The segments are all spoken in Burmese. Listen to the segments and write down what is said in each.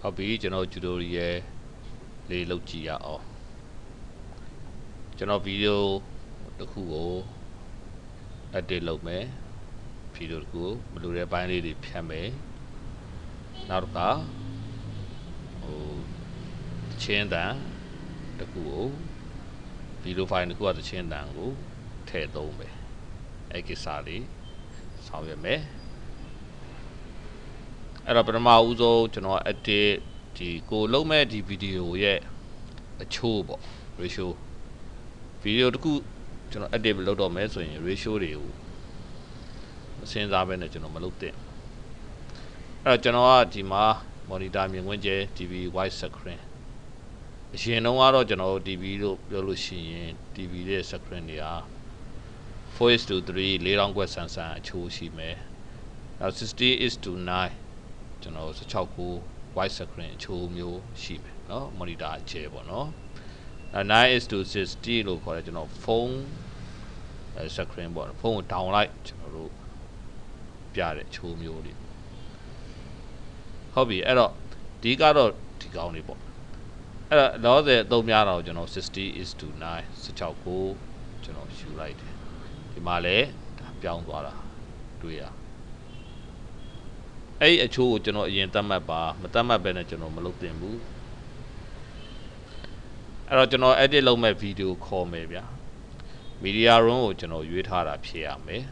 Hobby, tutorial, lay low chia or video the cool a day low me, video cool, blue binary pame, narca, oh, chain down, the cool, video find the cool the chain down, go, tear dome, ekisali, sao me. အဲ့တော့ပထမဦးဆုံးကျွန်တော် edit ဒီကိုလုံးမဲ့ဒီ video ရဲ့အချိုးပေါ့ ratio video တခုကျွန်တော် edit လုပ်တော့မယ်ဆိုရင် ratio တွေကိုမစဉ်းစားဘဲနဲ့ကျွန်တော်မလုပ်သင့်အဲ့တော့ကျွန်တော်ကဒီမှာ monitor မြင်ကွင်းကျဲ TV wide screen အရင်တုန်းကတော့ကျွန်တော် TV လို့ပြောလို့ရှိရင် TV ရဲ့ screen တွေက 4:3 4000ခွဲဆန်ဆန်အချိုးရှိမယ်နောက် 60:9ကျွန်တော်16ခု wide screen အချိုးမျိုးရှိမယ်เนาะ monitor အကျယ်ပေါ့เนาะ9:60 လို့ခေါ်တယ်ကျွန်တော်ဖုန်းscreen ပေါ့ဖုန်းကို down လိုက်ကျွန်တော်တို့ပြတဲ့အချိုးမျိုးတွေဟုတ်ပြီအဲ့တော့ဒီကတော့ဒီကောင်းလေးပေါ့အဲ့တော့လောဆယ်အသုံးများတာကိုကျွန်တော် 60:9 16ခုကျွန်တော်ယူလိုက်တယ်ဒီမှာလည်းပြောင်းသွားတာတွေ့ရအဲ့အချိုးကိုကျွန်တော်အရင်သတ်မှတ်ပါမသတ်မှတ်ဘဲနဲ့ကျွန်တော်မလုပ်သင့်ဘူးအဲ့တော့ကျွန်တော် edit လုပ်မဲ့ video ခေါ်မယ်ဗျာ media room ကိုကျွန်တော်ရွေးထားတာဖြစ်ရမယ်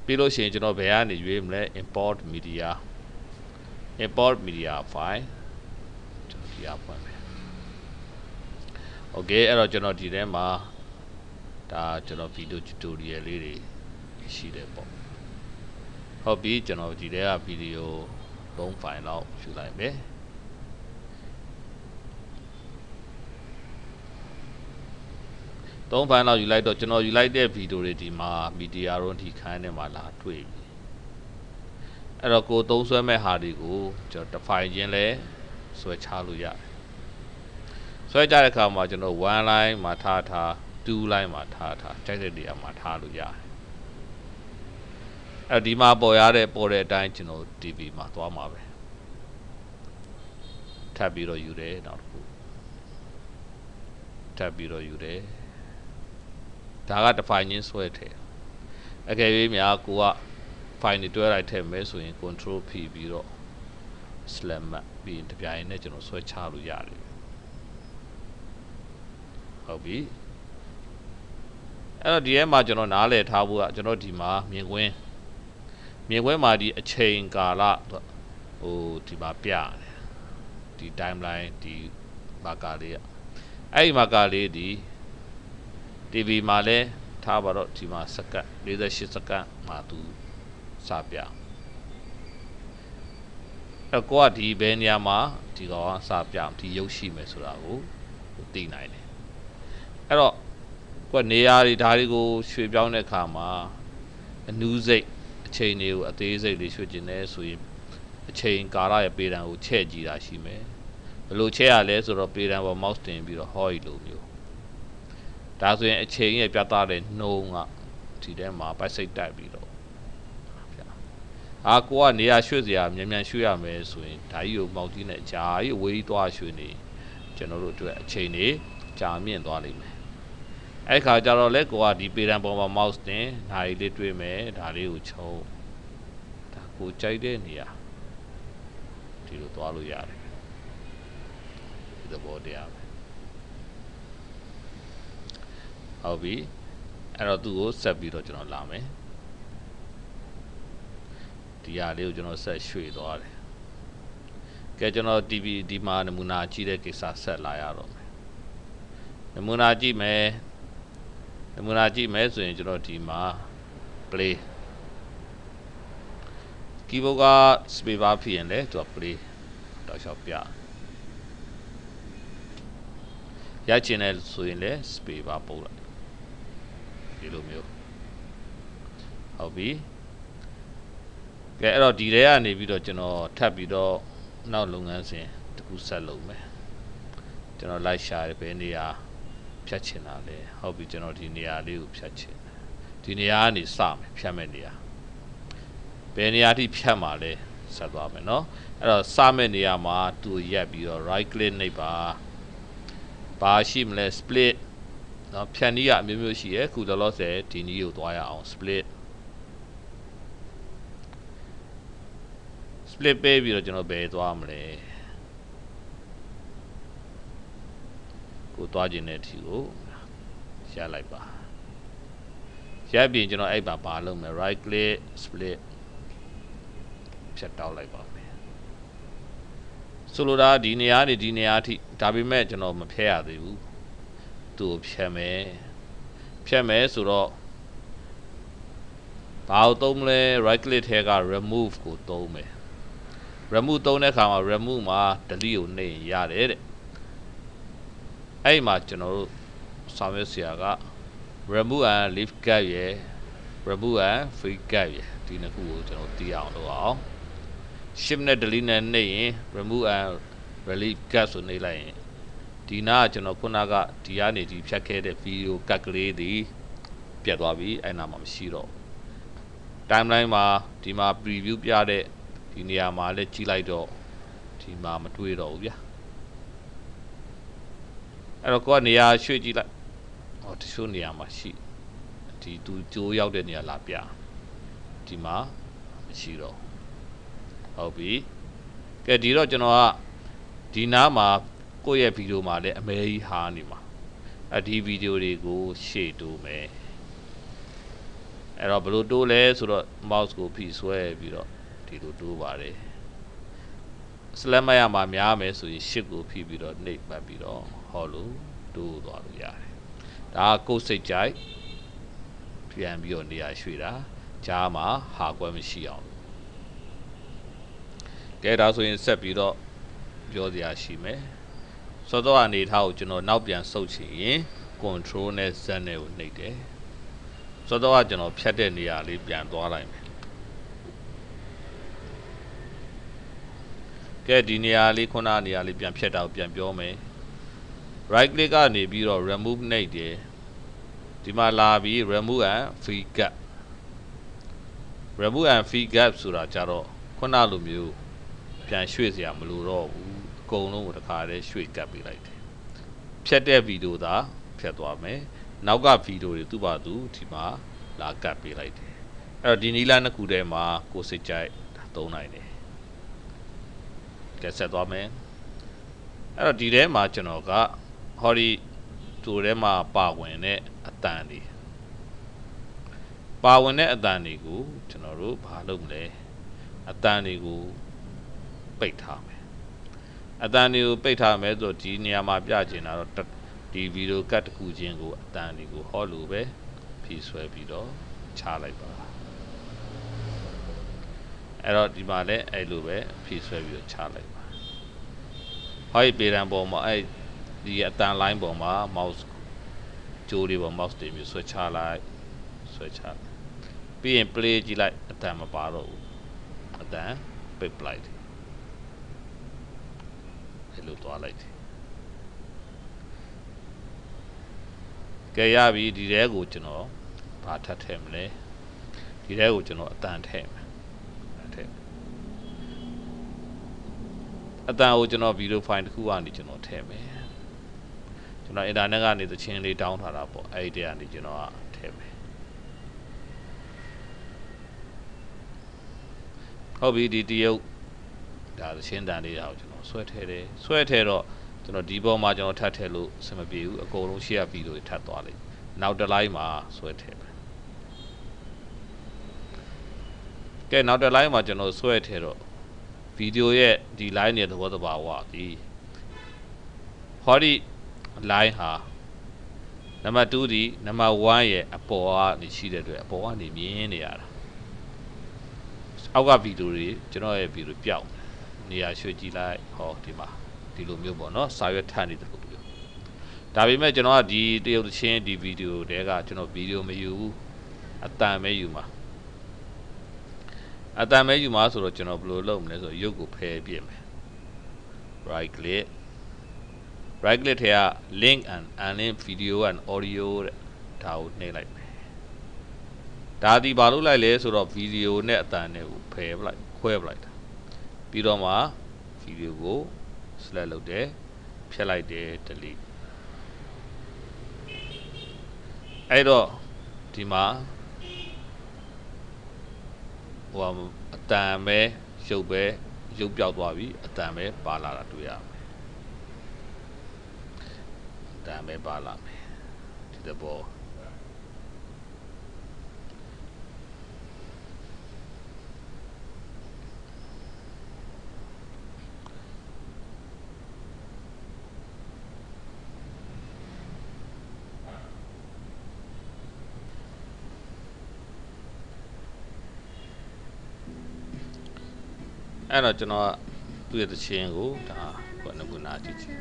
ပြီးလို့ရှိရင်ကျွန်တော်ဘယ်ကနေရွေးမလဲ import media file ကျွန်တော်ဒီအဖွင့်မယ် okay အဲ့တော့ကျွန်တော်ဒီထဲမှာဒါကျွန်တော် video tutorial လေးတွေရှိတယ်ပေါ့ဟုတ်ပြီကျွန်တော်ဒီထဲက video 3 file လောက်ယူလိုက်မယ်3 file လောက်ယူလိုက်တော့ကျွန်တော်ယူလိုက်တဲ့ video တွေဒီမှာ media room ထိခိုင်းနေမှာလာတွေ့ပြီအဲ့တော့ကိုသုံးဆွဲမဲ့ဟာတွေကိုကျွန်တော်တစ် file ချင်းလဲဆွဲချလို့ရတယ်ဆွဲချတဲ့အခါမှာကျွန်တော်1 line မှာထား2 line မှာထားကြိုက်တဲ့နေရာမှာထားလို့ရတယ်အဲ့ဒီမှာပေါ်တဲ့အတိုင်းကျွန်တော် TV မှာသွားမှာပဲထပ်ပြီးတော့ယူတယ်နောက်တစ်ခုထပ်ပြီးတော့ယူတယ်ဒါကတစ် file ချင်းဆွဲထည့်အကယ်၍များကိုက file တွေတွဲလိုက်ထည့်မယ်ဆိုရင် control P ပြီးတော့ slam ပြီးရင်တပြိုင်နဲ့ကျွန်တော်ဆွဲချလို့ရတယ်ဟုတ်ပြီအဲ့တော့ဒီထဲမှာကျွန်တော်နားလည်ထားဖို့ကကျွန်တော်ဒီမှာမြင်ကွင်းမှာဒီအချိန်ကာလဟိုဒီမှာပြတယ်ဒီ timeline ဒီ marker လေးအဲ့ဒီ marker လေးဒီ TV မှာလဲထားပါတော့ဒီမှာစက္ကန့်48စက္ကန့်မှာသူစပြအဲ့ကိုကဒီဘယ်နေရာမှာဒီကောင်ကစပြဒီရုပ်ရှိမယ်ဆိုတာကိုသိနိုင်တယ်အဲ့တော့ကိုကနေရာတွေဒါတွေကိုရွှေ့ပြောင်းတဲ့အခါမှာအနူးစိတ်အချိန်တွေကိုအသေးစိတ်လေးရွှေ့ကျင်နေဆိုရင်အချိန်ကာလရဲ့ပေတံကိုချဲ့ကြည့်တာရှိမယ်ဘယ်လိုချဲ့ရလဲဆိုတော့ပေတံပေါ် mouse တင်ပြီးတော့ဟောရီလိုမျိုးဒါဆိုရင်အချိန်ရဲ့ပြသတဲ့နှုံးကဒီထဲမှာပိုက်စိတ်တိုက်ပြီးတော့ကိုကနေရာရွှေ့စရာမြန်ရွှေ့ရမယ်ဆိုရင်ဒါကြီးကိုမောက်ကြီးနဲ့ဂျာကြီးဝေးသွားရွှေ့နေကျွန်တော်တို့အတွက်အချိန်တွေကြာမြင့်သွားလိမ့်မယ်အဲ့ခါကျတော့လဲကိုကဒီပေတံပေါ်မှာ mouse တင်ဒါကြီးလေးတွေ့မယ်ဒါလေးကိုချုံဒါကိုကြိုက်တဲ့နေရာဒီလိုသွားလို့ရတယ်ဒီသဘောတရားပဲဟုတ်ပြီအဲ့တော့သူ့ကိုဆက်ပြီးတော့ကျွန်တော်လာမယ်ဒီဟာလေးကိုကျွန်တော်ဆက်ရွှေ့သွားတယ်ကဲကျွန်တော် TV ဒီမှာနမူနာကြည့်တဲ့ကိစ္စဆက်လာရတော့မယ်နမူနာကြည့်မယ်ဆိုရင်ကျွန်တော်ဒီမှာ play keyboard က space bar ဖြစ်ရင်လေသူက play တော့ရှောက်ပြရချင်တယ်ဆိုရင်လေ space bar ပုတ်လိုက်ဒီလိုမျိုးဟုတ်ပြီကဲအဲ့တော့ဒီထဲကနေပြီးတော့ကျွန်တော်ထပ်ပြီးတော့နောက်လုပ်ငန်းစဉ်တစ်ခုဆက်လုပ်မယ်ကျွန်တော်လိုက်ရှာဘယ်နေရာဖြတ်ချင်တာလဲဟုတ်ပြီကျွန်တော်ဒီနေရာလေးကိုဖြတ်ချင်ဒီနေရာကနေစမယ်ဖြတ်မဲ့နေရာဘယ်နေရာထိဖြတ်မှာလဲ ဆက်သွားမယ်နော်အဲ့တော့စမဲ့နေရာမှာသူရက်ပြီးတော့ right click နှိပ်ပါဘာရှိမလဲ split နော်ဖြန်နည်းကအမျိုးမျိုးရှိရဲခုလောလောဆယ်ဒီနည်းကိုသွားရအောင် split ပေးပြီးတော့ကျွန်တော်ဘယ်သွားမလဲကိုသွားခြင်းတဲ့အထိကိုရလိုက်ပါရပြင်ကျွန်တော်အဲ့ပါလုပ်မယ် right click split ဖြတ်တောက်လိုက်ပါမယ်ဆိုလိုတာဒီနေရာနေဒီနေရာအထိဒါပေမဲ့ကျွန်တော်မဖြတ်ရသေးဘူးသူ့ကိုဖြတ်မယ်ဆိုတော့ဘာကိုသုံးမလဲ right click ထဲက remove ကိုသုံးမယ် remove သုံးတဲ့အခါမှာ remove မှာ delete ကိုနှိပ်ရတယ်တဲ့အဲ့မှာကျွန်တော်တို့ဆောင်ရွက်စရာက remove and leave gap ရယ် remove and free gap ရယ်ဒီနှစ်ခုကိုကျွန်တော်သိအောင်လုပ်အောင် shift နဲ့ delete နဲ့နှိပ်ရင် remove and relieve gap ဆိုနှိပ်လိုက်ရင်ဒီနာကကျွန်တော်ခုနကဒီကနေဒီဖြတ်ခဲ့တဲ့ video cut ကလေးတွေပြတ်သွားပြီအဲ့နာမှာမရှိတော့ timeline မှာဒီမှာ preview ပြတဲ့ဒီနေရာမှာလည်းကြည့်လိုက်တော့ဒီမှာမတွေ့တော့ဘူးဗျာအဲ့တော့ကိုကနေရာရွှေ့ကြည့်လိုက်ဟောတချို့နေရာမှာရှိဒီသူကြိုးရောက်တဲ့နေရာလာပြဒီမှာမရှိတော့ဟုတ်ပြီကဲဒီတော့ကျွန်တော်ကဒီနားမှာကိုယ့်ရဲ့ဗီဒီယိုမှာလည်းအမဲကြီးဟာနေမှာဒီဗီဒီယိုတွေကိုရှေ့တိုးမယ်အဲ့တော့ဘယ်လိုတိုးလဲဆိုတော့ mouse ကိုဖိဆွဲပြီးတော့ဒီလိုတိုးပါတယ် select မရမှာများမယ်ဆိုရင် shift ကိုဖိပြီးတော့နှိပ်ပတ်ပြီးတော့ဟောလို့တိုးသွားလို့ရတယ်ဒါကကိုယ်စိတ်ကြိုက်ပြန်ပြီးတော့နေရာရွှေ့တာကြားမှာဟာကွက်မရှိအောင်ကဲဒါဆိုရင်ဆက်ပြီးတော့ပြောစရာရှိမယ်စောစောအနေထားကိုကျွန်တော်နောက်ပြန်ဆုပ်ချင်ရင် control နဲ့ z နဲ့ကိုနှိပ်တယ်စောစောကကျွန်တော်ဖြတ်တဲ့နေရာလေးပြန်သွားလိုက်မယ်ကဲဒီနေရာလေးခုနနေရာလေးပြန်ဖြတ်တာကိုပြန်ပြောမယ် right click ကနေပြီးတော့ remove နှိပ်တယ်ဒီမှာလာပြီး remove and free gap ဆိုတာကြတော့ခုနလိုမျိုးပြန်ရွှေ့စရာမလိုတော့ဘူးအကုန်လုံးကိုတစ်ခါတည်းရွှေ့ကပ်ပေးလိုက်တယ်ဖြတ်တဲ့ဗီဒီယိုသာဖြတ်သွားမယ်နောက်ကဗီဒီယိုတွေသူ့ဘာသူဒီမှာလာကပ်ပေးလိုက်တယ်အဲ့တော့ဒီနီလာနှစ်ခုထဲမှာကိုစိတ်ကြိုက်သုံးနိုင်တယ်ကဲဆက်သွားမယ်အဲ့တော့ဒီထဲမှာကျွန်တော်ကဟောဒီတူထဲမှာပါဝင်တဲ့အတန်တွေတွေကိုကျွန်တော်တို့ဘာလုပ်မလဲအတန်တွေကိုပိတ်ထားမယ်အတန်တွေကိုပိတ်ထားမယ်ဆိုဒီနေရာမှာပြချင်တာတော့ဒီဗီဒီယိုကတ်တစ်ခုချင်းကိုအတန်တွေကိုဟောလို့ပဲဖြည့်ဆွဲပြီးတော့ချလိုက်ပါအဲ့တော့ဒီမှာလည်းအဲ့လိုပဲဖြည့်ဆွဲပြီးတော့ချလိုက်ပါဟောဒီပေရန်ပေါ်မှာအဲ့ဒီအတန် line ပေါ်မှာ mouse ကြိုးတွေပေါ် mouse တွေမျိုးဆွဲချလိုက်ပြီးရင် play ကြည့်လိုက်အတန်မပါတော့ဘူးအတန်ပိတ်ပလိုက်တယ်အဲ့လိုသွားလိုက်တယ်ကဲရပြီဒီထဲကိုကျွန်တော်ဘာထပ်ထည့်မလဲဒီထဲကိုကျွန်တော်အတန်ထည့်မယ်အတန်ကိုကျွန်တော်ဗီဒီယိုဖိုင်တစ်ခုကနေကျွန်တော်ထည့်မယ်ကျွန်တော်အင်တာနက်ကနေသချင်းလေးတောင်းထားတာပေါ့အဲ့ဒီကနေကျွန်တော်ထည့်မယ်ဟုတ်ပြီဒီတရုတ်ဒါသချင်းတန်လေးကိုကျွန်တော်ဆွဲထည့်တယ်ဆွဲထည့်တော့ကျွန်တော်ဒီပေါ်မှာကျွန်တော်ထပ်ထည့်လို့အဆင်မပြေဘူးအကုန်လုံးရှေ့ကဗီဒီယိုတွေထပ်သွားလိမ့်နောက်တစ်လိုင်းမှာဆွဲထည့်မယ်ကဲနောက်တစ်လိုင်းမှာကျွန်တော်ဆွဲထည့်တော့ဗီဒီယိုရဲ့ဒီ line ရဲ့သဘောတဘာဝဒီဟောဒီ line ဟာနံပါတ်2ဒီနံပါတ်1ရဲ့အပေါ်ကနေရှိတဲ့အတွက်အပေါ်ကနေမြင်နေရတာအောက်ကဗီဒီယိုတွေကျွန်တော်ရဲ့ဗီဒီယိုပြောက်နေရာရွှေ့ကြည့်လိုက်ဟောဒီမှာဒီလိုမျိုးပေါ့နော်စာရွက်ထပ်နေတယ်လို့ပြောဒါပေမဲ့ကျွန်တော်ကဒီတရုတ်သချင်းဒီဗီဒီယိုတွေကကျွန်တော်ဗီဒီယိုမယူဘူးအတန်ပဲယူမှာဆိုတော့ကျွန်တော်ဘယ်လိုလုပ်မလဲဆိုတော့ရုပ်ကိုဖယ်ပြမယ် right click ထဲက link and unlink video and audio တဲ့ဒါကိုနှိပ်လိုက်မယ်ဒါဒီဘာလို့လိုက်လဲဆိုတော့ဗီဒီယိုနဲ့အတန်နဲ့ကိုဖယ်ပလိုက်ခွဲပလိုက်တာ ပြီးတော့မှ video ကို select လုပ်တယ်ဖြတ်လိုက်တယ် delete အဲ့တော့ဒီမှာဟိုအတန်ပဲရုပ်ပြောက်သွားပြီအတန်ပဲပါလာတာတွေ့ရမယ်အတန်ပဲပါလာမယ်ဒီသဘောအဲ့တော့ကျွန်တော်သူ့ရဲ့သချင်းကိုဒါခုနကြည့်ကြည့်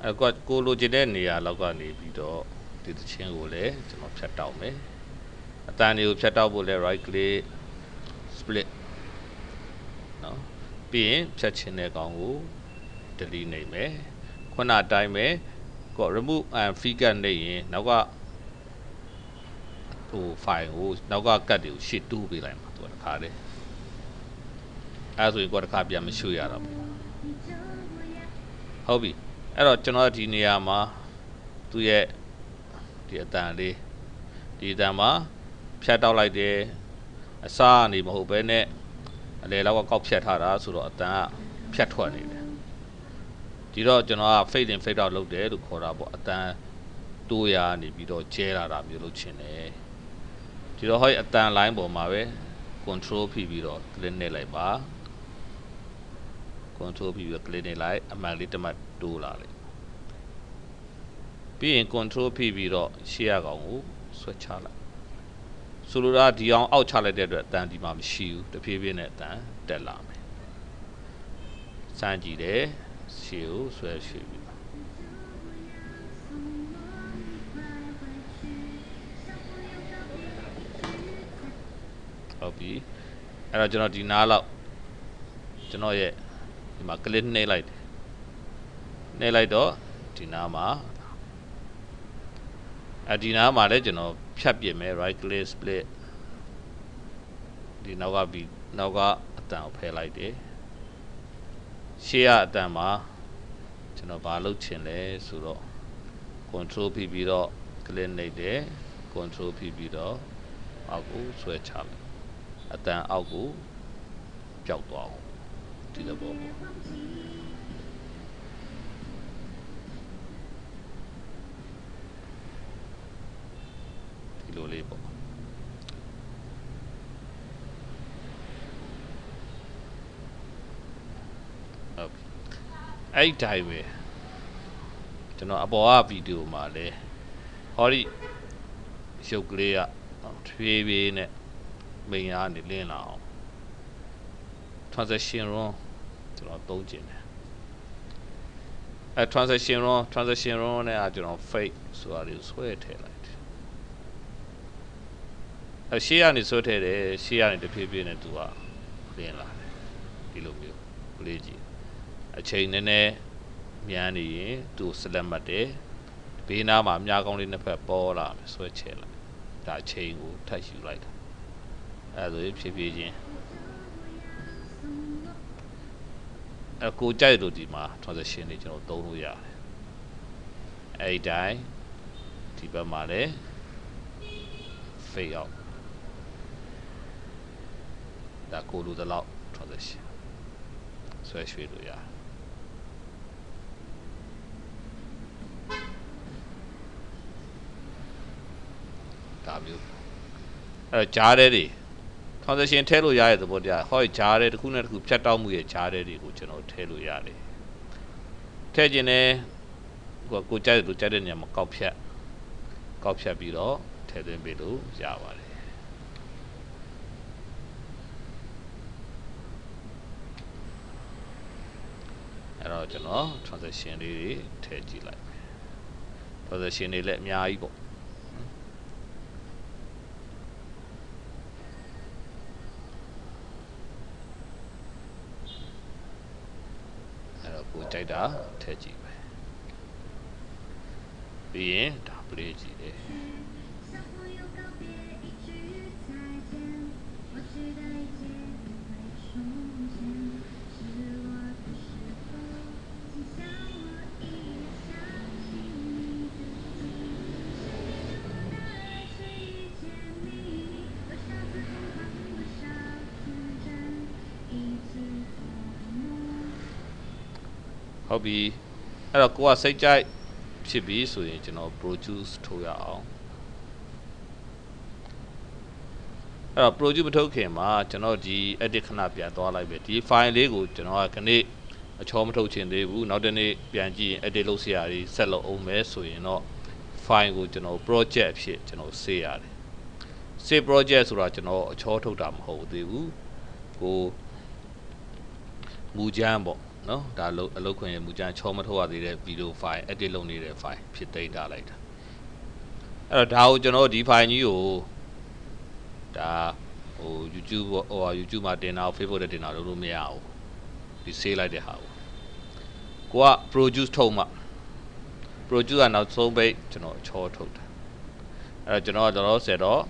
အဲ့ကိုလိုချင်တဲ့နေရာလောက်ကနေပြီးတော့ဒီသချင်းကိုလည်းကျွန်တော်ဖြတ်တောက်မယ်အတန်တွေကိုဖြတ်တောက်ဖို့လဲ right click split နော်ပြီးရင်ဖြတ်ချင်တဲ့ကောင်ကို delete နေမယ်ခုနအတိုင်းပဲကို remove and figure နေရင်နောက်ကဟို file ကိုနောက်က cut တွေကိုရှေ့တိုးပေးလိုက်မှာသူကတခါတည်းအဲ့ဆိုရင်ကိုတခါပြန်မရွှေ့ရတော့ဘူးဟုတ်ပြီအဲ့တော့ကျွန်တော်ဒီနေရာမှာသူ့ရဲ့ဒီအတန်လေးဒီအတန်မှာဖြတ်တောက်လိုက်တယ်အစားကနေမဟုတ်ဘဲနဲ့အလေလောက်ကကောက်ဖြတ်ထားတာဆိုတော့အတန်ကဖြတ်ထွက်နေတယ်ဒီတော့ကျွန်တော်က fade in fade out လုပ်တယ်လို့ခေါ်တာပေါ့အတန်တိုးရနေပြီးတော့ကျဲလာတာမျိုးလုပ်ချင်တယ်ဒီတော့ဟိုအတန် line ပေါ်မှာပဲ control ဖိပြီးတော့ click နေလိုက်ပါ control ပြီးတော့ click နေလိုက်အမှန်လေးတစ်မှတ်တိုးလာလိုက်ပြီးရင် control ဖိပြီးတော့ရှေ့ရကောင်ကိုဆွဲချလိုက်ဆိုလိုတာဒီအောင်အောက်ချလိုက်တဲ့အတွက်အတန်ဒီမှာမရှိဘူးတဖြည်းဖြည်းနဲ့အတန်တက်လာမယ်စမ်းကြည့်တယ်ရှေ့ကိုဆွဲရွှေ့ပြီးဟုတ်ပြီအဲ့တော့ကျွန်တော်ဒီနားလောက်ကျွန်တော်ရဲ့ဒီမှာ click နှိပ်လိုက်တယ်နှိပ်လိုက်တော့ဒီနားမှာဒီနားမှာလည်းကျွန်တော်ဖြတ်ပြစ်မယ် right click split ဒီနောက်ကအတန်ကိုဖယ်လိုက်တယ်ရှေ့ကအတန်မှာကျွန်တော်ဘာလုပ်ချင်လဲဆိုတော့ control ဖိပြီးတော့ click နှိပ်တယ် control ဖိပြီးတော့အောက်ကိုဆွဲချလိုက်အတန်အောက်ကိုပျောက်သွားအောင်ဒီလိုပေါ့ဒီလိုလေးပေါ့အဲ့တိုင်းပဲကျွန်တော်အပေါ်ကဗီဒီယိုမှာလဲဟောဒီရုပ်ကလေးကထွေးပြေးနဲ့မိန်အားနေလင်းလာအောင် transition run ကျွန်တော်သုံးကျင်တယ်transition run နဲ့ကျွန်တော် fade ဆိုတာလေးဆွဲထည့်လိုက်တယ်ရှေ့ကနေဆွဲထည့်တယ်ရှေ့ကနေတဖြည်းဖြည်းနဲ့သူကလင်းလာတယ်ဒီလိုမျိုးကလေးကြီးအချိန်နည်းနည်းမြန်နေရင်သူ့ select မှတ်တယ်ဘေးနားမှာအများကောင်းလေးနှစ်ဖက်ပေါ်လာမယ်ဆွဲချဲလိုက်ဒါအချိန်ကိုထပ်ယူလိုက်တာအဲဒါဆိုဖြည်းဖြည်းချင်းကိုကြိုက်လို့ဒီမှာ transition တွေကျွန်တော်သုံးလို့ရတယ်အဲ့ဒီတိုင်းဒီဘက်မှာလည်း fade out ဒါကိုလိုတဲ့လောက် transition ဆွဲရွှေ့လို့ရတယ်ဒါမျိုးအဲ့တော့ကြားတဲ့တွေ transition ထည့်လို့ရတဲ့သဘောတရားဟောကြားတဲ့တစ်ခုနဲ့တစ်ခုဖြတ်တောက်မှုရဲ့ကြားတဲ့တွေကိုကျွန်တော်ထည့်လို့ရတယ်ထည့်ခြင်းနဲ့ကိုကြိုက်လို့ကြိုက်တဲ့နေရာမှာကောက်ဖြတ်ပြီးတော့ထည့်သွင်းပေးလို့ရပါတယ်အဲ့တော့ကျွန်တော် transition လေးတွေထည့်ကြည့်လိုက် transition တွေလည်းအများကြီးပေါ့ကိုကြိုက်တာထည့်ကြည့်ပဲပြီးရင်ဒါ play ကြည့်တယ် ဟုတ်ပြီအဲ့တော့ကိုကစိတ်ကြိုက်ဖြစ်ပြီဆိုရင်ကျွန်တော် produce ထုတ်ရအောင်အဲ့တော့ produce မထုတ်ခင်မှာကျွန်တော်ဒီ edit ခဏပြန်သွားလိုက်ပဲဒီ file လေးကိုကျွန်တော်ကခဏအချောမထုတ်ချင်သေးဘူးနောက်တနေ့ပြန်ကြည့်ရင် edit လုပ်စရာတွေဆက်လုပ်အောင်မယ်ဆိုရင်တော့ file ကိုကျွန်တော် project အဖြစ်ကျွန်တော် save ရတယ် save project ဆိုတာကျွန်တော်အချောထုတ်တာမဟုတ်သေးဘူးကိုမူကြမ်းပေါ့နော်ဒါအလုပ်ခွင့်ရမူကြမ်းချောမထုတ်ရသေးတဲ့ video file edit လုပ်နေတဲ့ file ဖြစ်သိမ်းထားလိုက်တာအဲ့တော့ဒါကိုကျွန်တော်ဒီ file ကြီးကိုဒါဟို YouTube မှာတင်တာ Facebook နဲ့တင်တာလို့မရဘူးဒီ save လိုက်တဲ့ဟာကိုက produce ထုတ်မှ produce ကနောက်ဆုံးပိတ်ကျွန်တော်ချောထုတ်တာအဲ့တော့ကျွန်တော်တော့ဆက်တော့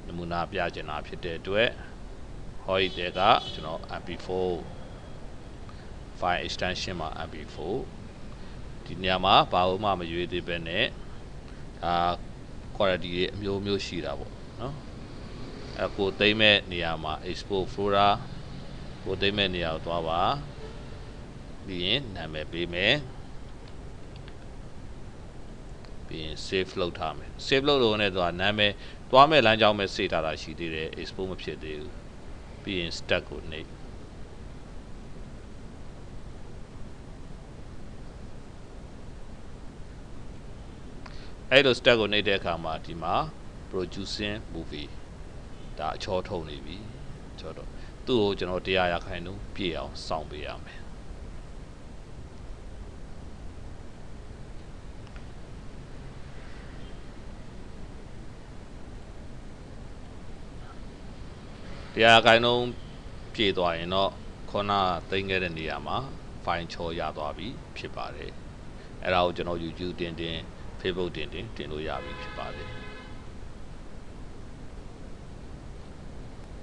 နမူနာပြချင်တာဖြစ်တဲ့အတွက်ဟောဒီတဲ့ကကျွန်တော် mp4 file extension မှာ mp4 ဒီနေရာမှာဘာလို့မှမရွေးသေးပဲနဲ့ဒါ quality တွေအမျိုးမျိုးရှိတာပေါ့နော်အဲ့ကိုသိမ့်မဲ့နေရာမှာ export folder ကိုသိမ့်မဲ့နေရာကိုသွားပါပြီးရင်နာမည်ပေးမယ်ပြီးရင် save လုပ်ထားမယ် save လုပ်လို့နဲ့ဆိုတာနာမည်သွားမဲ့လမ်းကြောင်းပဲ save ထားတာရှိသေးတယ် export မဖြစ်သေးဘူးပြီးရင် stack ကိုနှိပ်အဲ့လို stack ကိုနှိပ်တဲ့အခါမှာဒီမှာ producing movie ဒါအချောထုတ်နေပြီချောတော့သူ့ကိုကျွန်တော်100ရာခိုင်နှုန်းပြည့်အောင်စောင့်ပေးရမယ်100ခိုင်နှုန်းပြည့်သွားရင်တော့ခုနသိမ်းခဲ့တဲ့နေရာမှာ file ချောရသွားပြီဖြစ်ပါတယ်အဲ့ဒါကိုကျွန်တော် YouTube တင် Facebook တင်လို့ရပြီဖြစ်ပါတယ်